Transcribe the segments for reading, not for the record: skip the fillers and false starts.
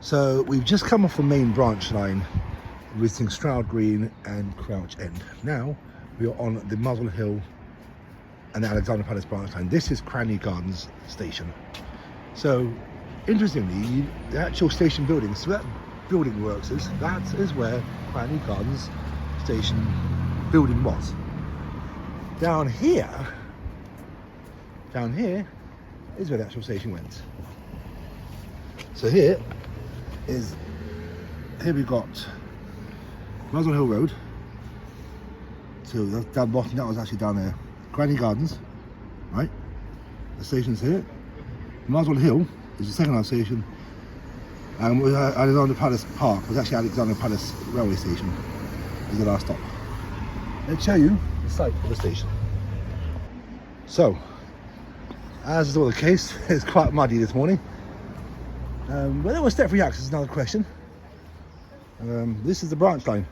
So we've just come off the main branch line visiting Stroud Green and Crouch End. Now we are on the Muswell Hill and the Alexandra Palace branch line. This is Cranley Gardens station. So interestingly, the actual station building, so that building works is, that is where Cranley Gardens station building was. Down here is where the actual station went. So here we've got Muswell Hill Road. So that's down bottom, that was actually down there. Cranley Gardens, right? The station's here. Muswell Hill is the second half station. And Alexandra Palace Park was actually Alexandra Palace Railway Station. Is the last stop. Let's show you the site of the station. So, as is all the case, it's quite muddy this morning. Whether it was step-free access is another question. This is the branch line.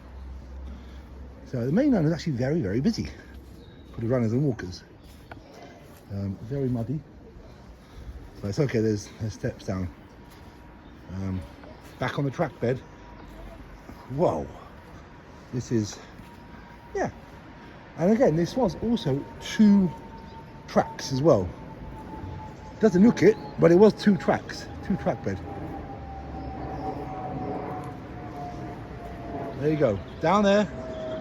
So the main line is actually very, very busy for the runners and walkers. Very muddy. But it's okay, there's steps down. Back on the track bed. Whoa. This is, yeah. And again, this was also 2 tracks as well. Doesn't look it, but it was 2 tracks, 2 track bed. There you go. Down there,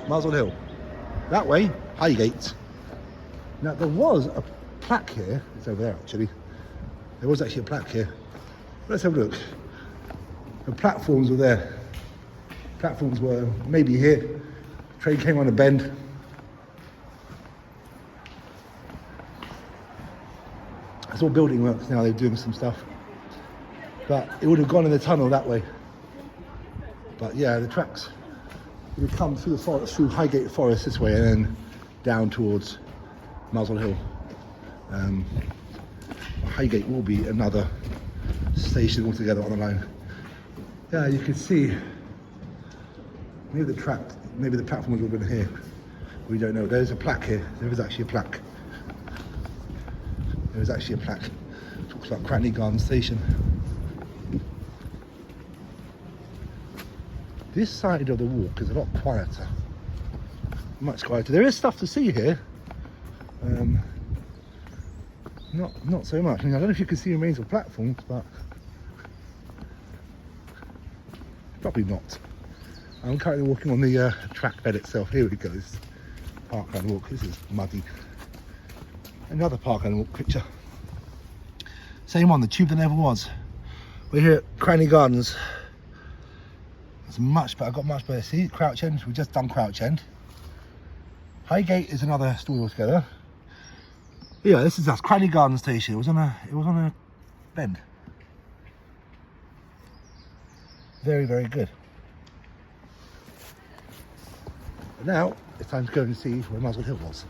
Muswell Hill. That way, Highgate. Now there was a plaque here. It's over there actually. There was actually a plaque here. Let's have a look. The platforms were there. Platforms were maybe here. Train came on a bend. It's all building works now, they're doing some stuff. But it would have gone in the tunnel that way. But yeah, the tracks would come through the forest, through Highgate Forest this way, and then down towards Muswell Hill. Highgate will be another station altogether on the line. Yeah, you can see maybe the track, maybe the platform was a little bit here. We don't know. There's a plaque here. There is actually a plaque. There is actually a plaque. It talks about Cranley Gardens Station. This side of the walk is a lot quieter. Much quieter. There is stuff to see here. Not so much. I mean, I don't know if you can see the remains of platforms, but probably not. I'm currently walking on the track bed itself. Here it goes. Parkland walk. This is muddy. Another Parkland walk picture. Same one, the tube that never was. We're here at Cranley Gardens. It's much better. I got much better. See, Crouch End. We've just done Crouch End. Highgate is another story altogether. Yeah, this is us, Cranley Gardens Station. It was on a bend. Very, very good. But now it's time to go and see where Muswell Hill was.